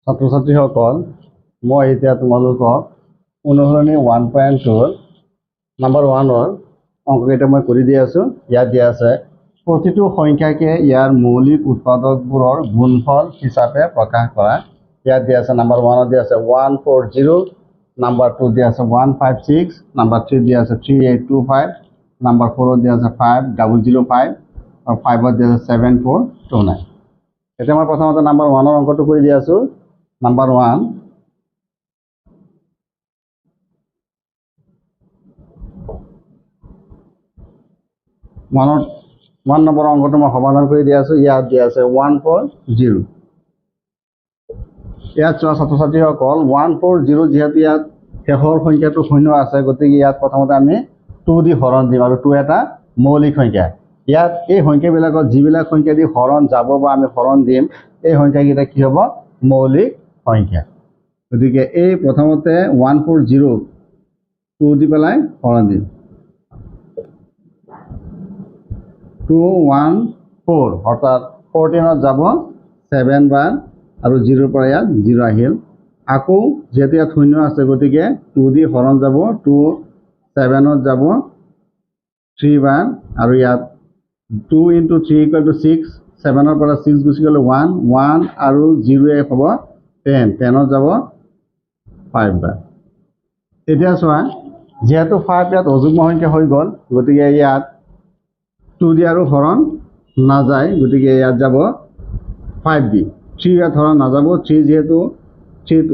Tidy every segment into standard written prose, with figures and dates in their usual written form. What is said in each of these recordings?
ছাত্ৰ ছাত্ৰীসকল মই এতিয়া তোমালোকক অনুসৰণি 1.2 নাম্বাৰ 1ৰ অংককেইটা মই কৰি দি আছোঁ। ইয়াত দিয়া আছে প্ৰতিটো সংখ্যাকে ইয়াৰ মৌলিক উৎপাদকবোৰৰ গুণফল হিচাপে প্ৰকাশ কৰা। ইয়াত দিয়া আছে নাম্বাৰ 1ত দিয়া আছে 140, নাম্বাৰ 2 দিয়া আছে 156, নাম্বাৰ 3 দিয়া আছে 3825, নাম্বাৰ 4ত দিয়া আছে 5005 আৰু 5ত দিয়া আছে 7429। এতিয়া মই প্ৰথমতে নাম্বাৰ 1ৰ অংকটো কৰি দি আছোঁ। নাম্বাৰ 1 নম্বৰ অংকটো মই সমাধান কৰি দি আছোঁ। ইয়াত দিয়া আছে 140। ইয়াত চোৱা ছাত্ৰ ছাত্ৰীসকল 140 যিহেতু ইয়াত শেষৰ সংখ্যাটো শূন্য আছে, গতিকে ইয়াত প্ৰথমতে আমি 2 দি হৰণ দিম আৰু 2 এটা মৌলিক সংখ্যা। ইয়াত এই সংখ্যাবিলাকত যিবিলাক সংখ্যা দি হৰণ যাব বা আমি হৰণ দিম এই সংখ্যাকেইটা কি হ'ব? মৌলিক সংখ্যা। গতিকে এই প্ৰথমতে 140 2 দি পেলাই হৰণ দিম। 214 অৰ্থাৎ 14ত যাব 7 বাৰ আৰু 0ৰ পৰা ইয়াত 0 আহিল। আকৌ যিহেতু ইয়াত শূন্য আছে গতিকে 2 দি হৰণ যাব, 2 7ত যাব 3 বাৰ আৰু ইয়াত 2 × 3 = 6, 7ৰ পৰা 6 গুচি গ'লে 1, 1 আৰু 0 হ'ব 10, 10ত যাব 5 বাৰ। এতিয়া চোৱা যিহেতু 5 ইয়াত অযুগ্ম সংখ্যা হৈ গ'ল গতিকে ইয়াত 2 দি আৰু হৰণ নাযায়, গতিকে ইয়াত যাব 5 দি। 3 ইয়াত হৰণ নাযাব, 3 যিহেতু 3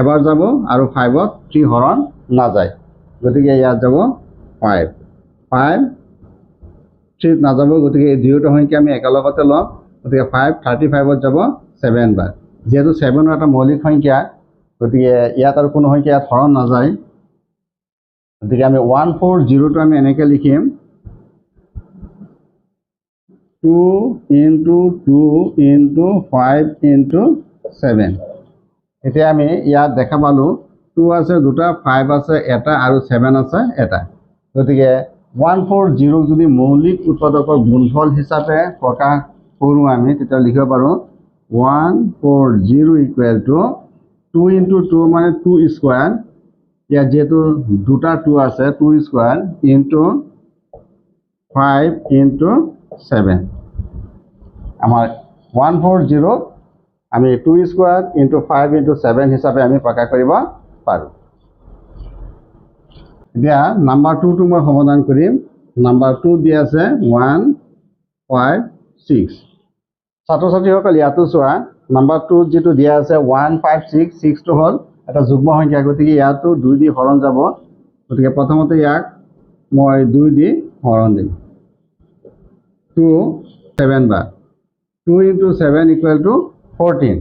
এবাৰ যাব আৰু 5ত 3 হৰণ নাযায়, গতিকে ইয়াত যাব 5। 5 3ত নাযাব, গতিকে এই দুয়োটা সংখ্যা আমি একেলগতে ল'ম, গতিকে 5 35ত যাব 7 বাৰ। যিহেতু 7 এটা মৌলিক সংখ্যা গতিকে ইয়াত আৰু কোনো সংখ্যা ইয়াত হৰণ নাযায়, গতিকে আমি 140টো আমি এনেকৈ লিখিম 2 × 2 × 5 × 7। এতিয়া আমি ইয়াত দেখা পালোঁ 2 আছে দুটা, 5 আছে এটা আৰু 7 আছে এটা। গতিকে 140ক যদি মৌলিক উৎপাদকৰ গুণফল হিচাপে প্ৰকাশ কৰোঁ আমি তেতিয়া লিখিব পাৰোঁ 140 = 2 × 2 মানে 2 স্কোৱাৰ। ইয়াত যিহেতু দুটা 2 আছে 2 স্কোৱাৰ × 5 × 7। আমাৰ 140ক আমি 2 স্কোৱাৰ × 5 × 7 হিচাপে আমি প্ৰকাশ কৰিব পাৰোঁ। এতিয়া নাম্বাৰ 2টো মই সমাধান কৰিম। নাম্বাৰ 2 দিয়া আছে 156। ছাত্ৰ ছাত্ৰীসকল ইয়াতো চোৱা নাম্বাৰ 2 যিটো দিয়া আছে 156, 6টো হ'ল এটা যুগ্ম সংখ্যা, গতিকে ইয়াতো 2 দি হৰণ যাব, গতিকে প্ৰথমতে ইয়াক মই 2 দি হৰণ দিম। 2 7 বাৰ। 2 × 7 = 14।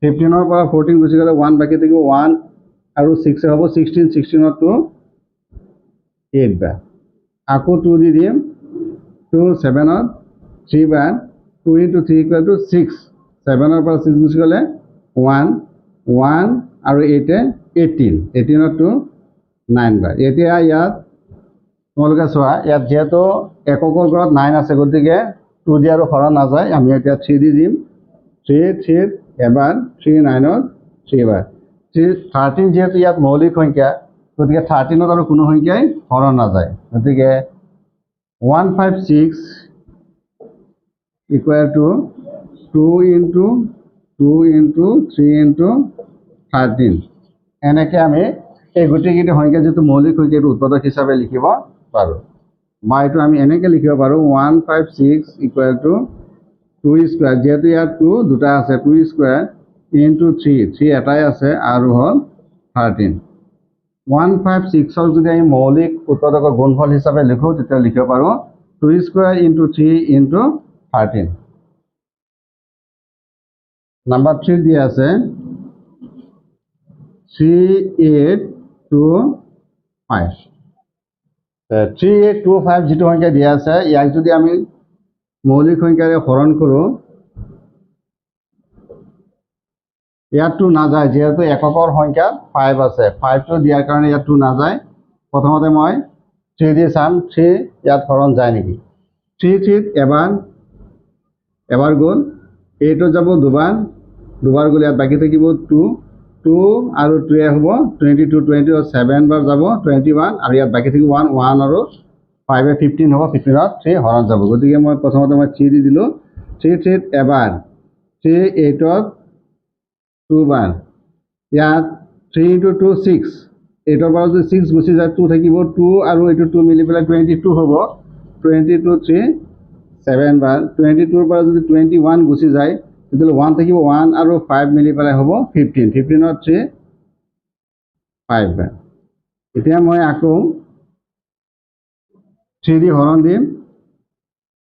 15ৰ পৰা 14 গুচি গ'লে 1 বাকী থাকিব, 1 আৰু 6 হ'ব 16, 16ত 2 8 বাৰ। আকৌ 2 দি দিম, 2 7ত 3 বাৰ, 2 × 3 = 6, 7ৰ পৰা 6 গুচি গ'লে 1, 1 আৰু 8 18, 18ত 2 9 বাৰ। এতিয়া ইয়াত তোমালোকে চোৱা ইয়াত যিহেতু এককৰ ঘৰত 9 আছে গতিকে 2 দি আৰু হৰণ নাযায়, আমি এতিয়া 3 দি দিম। 3 3ত এবাৰ, 3 9ত 3 বাৰ। 13 যিহেতু ইয়াত মৌলিক সংখ্যা গতিকে 13ত আৰু কোনো সংখ্যাই হৰণ নাযায়, গতিকে 156 = 2 × 2 × 3 × 13। এনেকৈ আমি এই গোটেইকেইটা সংখ্যা যিটো মৌলিক সংখ্যা এইটো উৎপাদক হিচাপে লিখিব পাৰোঁ। বা এইটো আমি এনেকৈ লিখিব পাৰোঁ 156 = 2 স্কোৱাৰ, যিহেতু ইয়াত 2 দুটা আছে 2 স্কোৱাৰ × 3, 3 এটাই আছে আৰু হ'ল 13। 156ক যদি আমি মৌলিক উৎপাদকৰ গুণফল হিচাপে লিখোঁ তেতিয়া লিখিব পাৰোঁ 2 স্কোৱাৰ × 3 × 13। নাম্বাৰ 3 দিয়া আছে 3825। 3825 যিটো সংখ্যা দিয়া আছে ইয়াক যদি আমি মৌলিক সংখ্যাৰে হৰণ কৰোঁ ইয়াত 2 নাযায়, যিহেতু এককৰ সংখ্যাত 5 আছে, 5টো দিয়াৰ কাৰণে ইয়াত 2 নাযায়। প্ৰথমতে মই 3 দি চাম 3 ইয়াত হৰণ যায় নেকি। 3 3ত এবাৰ গ'ল, 8ত যাব দুবাৰ, দুবাৰ গ'লে ইয়াত বাকী থাকিব 2 2 আৰু 2 হ'ব 22 20 7 বাৰ যাব 21 আৰু ইয়াত বাকী থাকিব 1 1 আৰু 5 15 হ'ব 15ত 3 হৰণ যাব গতিকে মই প্ৰথমতে মই 3 দি দিলোঁ 3 3 এবাৰ 3 8ত 2 বাৰ ইয়াত 3 into 2 6 8ৰ পৰা যদি 6 গুচি যায় 2 থাকিব 2 আৰু এইটো 2 মিলি পেলাই 22 হ'ব 22 3 7 বাৰ 22ৰ পৰা যদি 21 গুচি যায় তেতিয়াহ'লে 1 থাকিব 1 আৰু 5 মিলি পেলাই হ'ব 15 15ত 3 5 বাৰ এতিয়া মই আকৌ 3 দি হৰণ দিম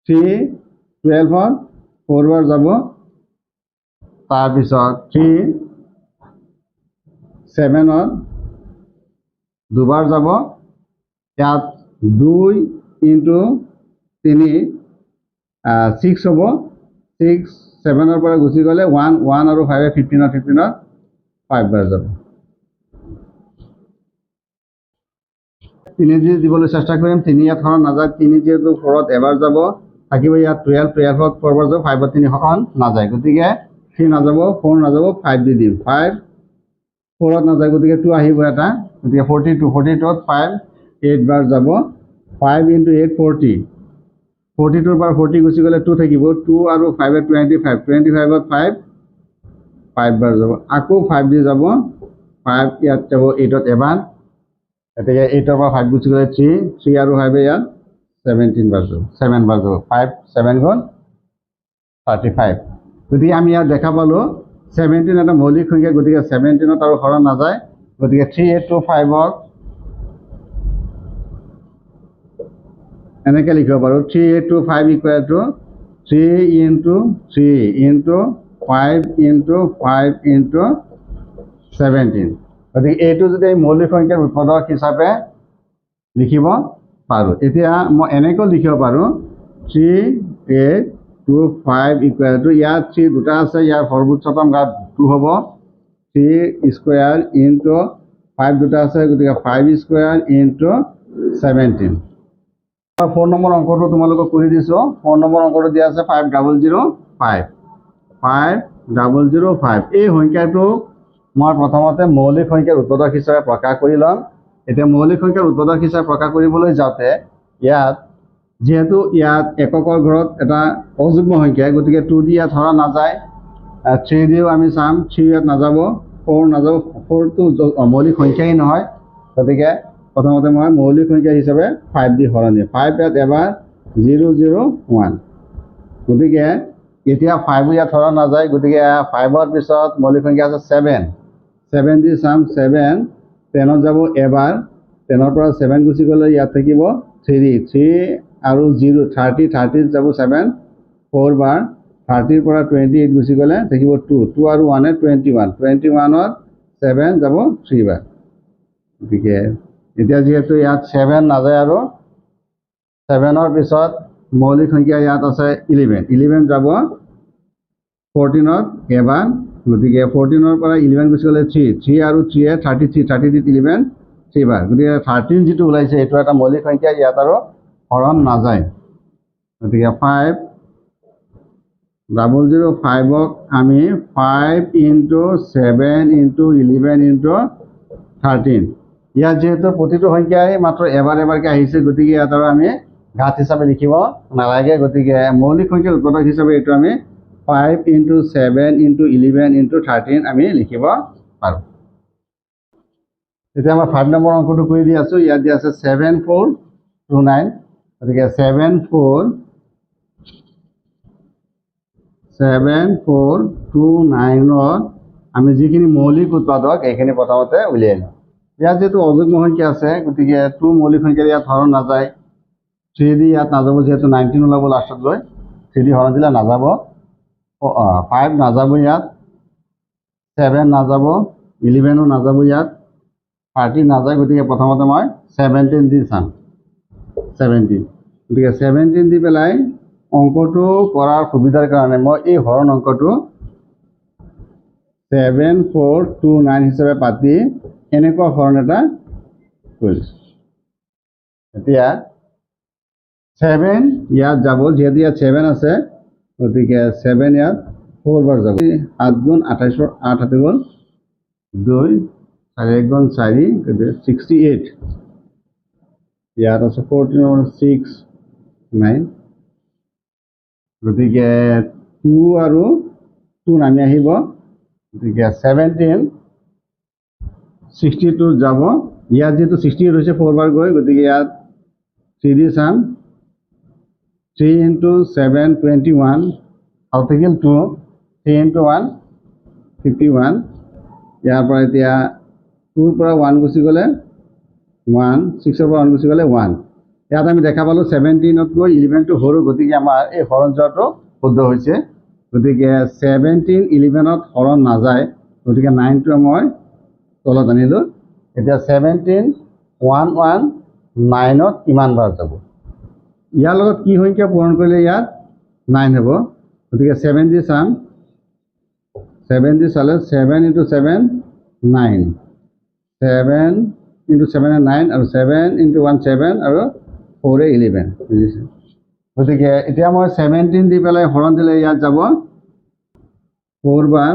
3 12ত 4 বাৰ যাব তাৰপিছত 3 7ত দুবাৰ যাব ইয়াত 2 into 3 6 হ'ব 6 7ৰ পৰা গুচি গ'লে 1 1 আৰু 5 15ত 5 বাৰ যাব 3 দি দিবলৈ চেষ্টা কৰিম 3 ইয়াত হৰণ নাযায় 3 যিহেতু 4ত এবাৰ যাব থাকিব ইয়াত 12 12ত 4 বাৰ যাব 5ত 3 হৰণ নাযায় গতিকে 3 নাযাব 4 নাযাব 5 দি দিম 5 4ত নাযায় গতিকে 2 আহিব এটা গতিকে 42 42ত 5 8 বাৰ যাব 5 into 8 40 42ৰ পৰা 40 গুচি গ'লে 2 থাকিব 2 আৰু 5 25 25ত 5 বাৰ যাব আকৌ 5 দি যাব 5 ইয়াত যাব 8ত এবাৰ গতিকে 8ৰ পৰা 5 গুচি গ'লে 3 3 আৰু 5 ইয়াত 17 বাৰ যাব 7 বাৰ যাব 5 7 গ'ল 35 গতিকে আমি ইয়াত দেখা পালোঁ 17 এটা মৌলিক সংখ্যা গতিকে 17ত আৰু হৰণ নাযায় গতিকে 3825ক এনেকৈ লিখিব পাৰোঁ 3825 equal to 3 into 3 into 5 into 5 into 17 গতিকে এইটো যদি মৌলিক সংখ্যাৰ উৎপাদক হিচাপে লিখিব পাৰোঁ এতিয়া মই এনেকৈ লিখিব পাৰোঁ 3825 ইকুৱেল টু ইয়াত 3 দুটা আছে ইয়াৰ সৰ্বোচ্চতম ঘাত 2 হ'ব 3 স্কুৱেৰ ইনটু 5 দুটা আছে গতিকে 5 স্কুৱেৰ ইনটু 17 4 নম্বৰ অংকটো তোমালোকক কৰি দিছোঁ 4 নম্বৰ অংকটো দিয়া আছে 5005 5005 এই সংখ্যাটো মই প্ৰথমতে মৌলিক সংখ্যাৰ উৎপাদক হিচাপে প্ৰকাশ কৰি ল'ম এতিয়া মৌলিক সংখ্যাৰ উৎপাদক হিচাপে প্ৰকাশ কৰিবলৈ যাওঁতে ইয়াত যেহেতু ইয়াত এককৰ ঘৰত এটা অযুগ্ম সংখ্যা গতিকে 2 দি ইয়াত হৰণ নাযায় 3 দিও আমি চাম 3 ইয়াত নাযাব 4 নাযাব 4টো মৌলিক সংখ্যাই নহয় গতিকে প্ৰথমতে মই মৌলিক সংখ্যা হিচাপে 5 দি হৰণ দিম 5 ইয়াত এবাৰ 001 গতিকে এতিয়া 5 ইয়াত হৰণ নাযায় গতিকে 5ৰ পিছত মৌলিক সংখ্যা আছে 7 দি চাম 7 10ত যাব এবাৰ 10ৰ পৰা 7 গুচি গ'লে ইয়াত থাকিব 3 আৰু 0 30 যাব 7 4 বাৰ 30ৰ পৰা 28 গুচি গ'লে থাকিব 2 আৰু 1 21 21ত 7 যাব 3 বাৰ গতিকে এতিয়া যিহেতু ইয়াত 7 নাযায় আৰু 7ৰ পিছত মৌলিক সংখ্যা ইয়াত আছে 11 যাব 14ত এবাৰ গতিকে 14ৰ পৰা 11 গুচি গ'লে 3 আৰু 3 33 11 3 বাৰ গতিকে 13 যিটো ওলাইছে এইটো এটা মৌলিক সংখ্যা ইয়াত আৰু হৰণ নাযায় গতিকে 5005ক আমি 5 into 7 into 11 into 13 ইয়াত যেহেতু প্ৰতিটো সংখ্যাই মাত্ৰ এবাৰ এবাৰকৈ আহিছে গতিকে ইয়াত আৰু আমি ঘাত হিচাপে লিখিব নালাগে গতিকে মৌলিক সংখ্যাৰ উৎপাদক হিচাপে এইটো আমি 5 into 7 into 11 into 13 আমি লিখিব পাৰোঁ এতিয়া মই 5 নম্বৰ অংকটো কৰি দি আছোঁ ইয়াত দিয়া আছে 7429 গতিকে 7429ত আমি যিখিনি মৌলিক উৎপাদক এইখিনি প্ৰথমতে উলিয়াই লওঁ ইয়াত যেহেতু অযুগ্ম সংখ্যা আছে গতিকে 2 মৌলিক সংখ্যাৰ ইয়াত হৰণ নাযায় 3 দি ইয়াত নাযাব যেহেতু 19 ওলাব লাষ্টত গৈ 3 দি হৰণ দিলে নাযাব 5 নাযাব ইয়াত 7 নাযাব 11ও নাযাব ইয়াত 30 নাযায় গতিকে প্ৰথমতে মই 17 দি চাম 17 গতিকে 17 দি পেলাই অংকটো কৰাৰ সুবিধাৰ কাৰণে মই এই হৰণ অংকটো 7429 হিচাপে পাতি এনেকুৱা হৰণ এটা কৰিছোঁ এতিয়া 7 ইয়াত যাব যিহেতু ইয়াত 7 আছে গতিকে 7 ইয়াত 4 বাৰ যাব 7 গুণ 28 8 হাতে গ'ল 2 4 1 গুণ 4 68 ইয়াত আছে 14 6 9 গতিকে 2 আৰু 2 নামি আহিব গতিকে 17 62 যাব ইয়াত যেহেতু 68 হৈছে 4 বাৰ গৈ গতিকে ইয়াত 3 দি চাম 3 into 7 21 আৰু থাকিল 2 3 into 1 51 ইয়াৰ পৰা এতিয়া 2 ৰ পৰা 1 গুচি গ'লে 1 6 ৰ পৰা 1 গুচি গ'লে 1 ইয়াত আমি দেখা পালোঁ 17তকৈ 11টো সৰু গতিকে আমাৰ এই হৰণ যোৱাটো শুদ্ধ হৈছে গতিকে 17 11ত হৰণ নাযায় গতিকে 9টো মই তলত আনিলোঁ এতিয়া 17 1 1 9ত কিমান বাৰ যাব ইয়াৰ লগত কি সংখ্যা পূৰণ কৰিলে ইয়াত 9 হ'ব গতিকে 7 দি চাম 7 দি চালে 7 into 7 9 7 into 7 9 আৰু 7 into 1 7 আৰু 4 11 বুজিছে গতিকে এতিয়া মই 17 দি পেলাই হৰণ দিলে ইয়াত যাব 4 বাৰ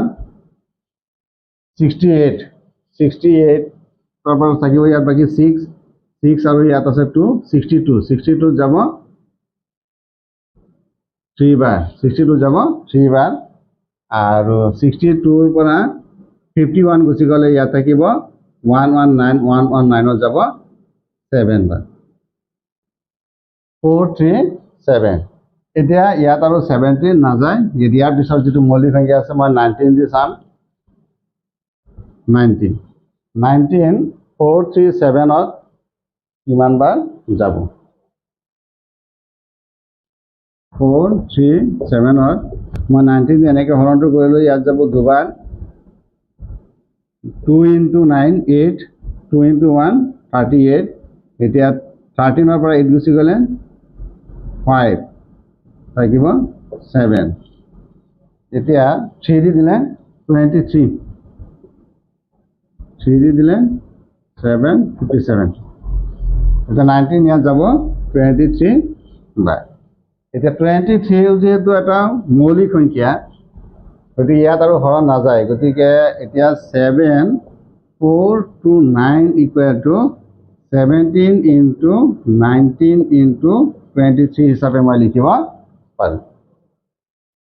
68 68 তাৰ পৰা থাকিব ইয়াত বাকী 6 6 আৰু ইয়াত আছে 2 62 62 যাব 3 বাৰ 62 যাব 3 বাৰ আৰু 62 ৰ পৰা 51 গুচি গ'লে ইয়াত থাকিব 119 119 যাব 7 বাৰ 4 3 7 এতিয়া ইয়াত আৰু 17 নাযায় ইয়াৰ পিছত যিটো মৌলিক সংখ্যা আছে মই 19 দি চাম 19 19 4 3 7ত কিমান বাৰ যাব 4 3 7ত মই 19 এনেকৈ হৰণটো কৰিলোঁ ইয়াত যাব দুবাৰ 2 into 9 8 2 into 1 38 এতিয়া 13ৰ পৰা 8 গুচি গ'লে 5 থাকিব 7 এতিয়া 3 দি দিলে 23 3 দি দিলে 7 57 এতিয়া 19 ইয়াত যাব 23 বাৰ এতিয়া 23 যেহেতু এটা মৌলিক সংখ্যা গতিকে ইয়াত আৰু হৰণ নাযায় গতিকে এতিয়া 7 4 to 9 equal to 17 into 19 into 23 হিচাপে মই লিখিব পাৰোঁ